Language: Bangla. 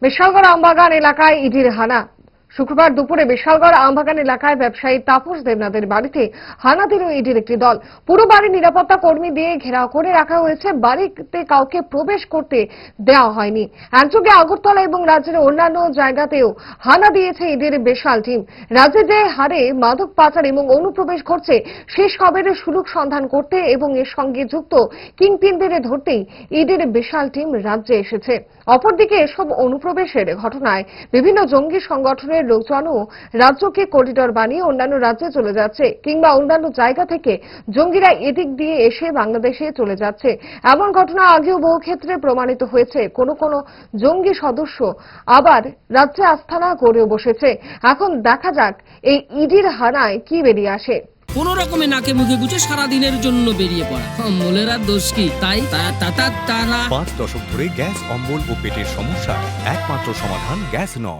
বিশালগড় আমবাগান এলাকায় ইডির হানা। শুক্রবার দুপুরে বিশালগড় আমবাগান এলাকায় ব্যবসায়ী তাপস দেবনাথের বাড়িতে হানা দিল ইডির একটি দল। পুরো বাড়ি নিরাপত্তা কর্মী দিয়ে ঘেরাও করে রাখা হয়েছে। বাড়িতে কাউকে প্রবেশ করতে দেওয়া হয়নি। একযোগে আগরতলা এবং রাজ্যের অন্যান্য জায়গাতেও হানা দিয়েছে ইডির বিশাল টিম। রাজ্যে যে হারে মাদক পাচার এবং অনুপ্রবেশ ঘটছে শেষ খবরের সুলুক সন্ধান করতে এবং এর সঙ্গে যুক্ত কিংপিনদের ধরতেই ইডির বিশাল টিম রাজ্যে এসেছে। অপরদিকে এসব অনুপ্রবেশের ঘটনায় বিভিন্ন জঙ্গি সংগঠনের লোকজনও রাজ্যকে করিডর বানিয়ে অন্যান্য রাজ্যে চলে যাচ্ছে, কিংবা অন্যান্য জায়গা থেকে জঙ্গিরা এদিক দিয়ে এসে বাংলাদেশে চলে যাচ্ছে। এমন ঘটনা আগেও বহু ক্ষেত্রে প্রমাণিত হয়েছে। কোন কোন জঙ্গি সদস্য আবার রাজ্যে আস্তানা গড়েও বসেছে। এখন দেখা যাক এই ইডির হানায় কি বেরিয়ে আসে। কোন রকমে নাকে মুখে গুজে সারাদিনের জন্য বেরিয়ে পড়া অম্বলের আর দোষ কি? তাই তারা 5 দশক ধরে গ্যাস, অম্বল ও পেটের সমস্যা একমাত্র সমাধান গ্যাস নয়।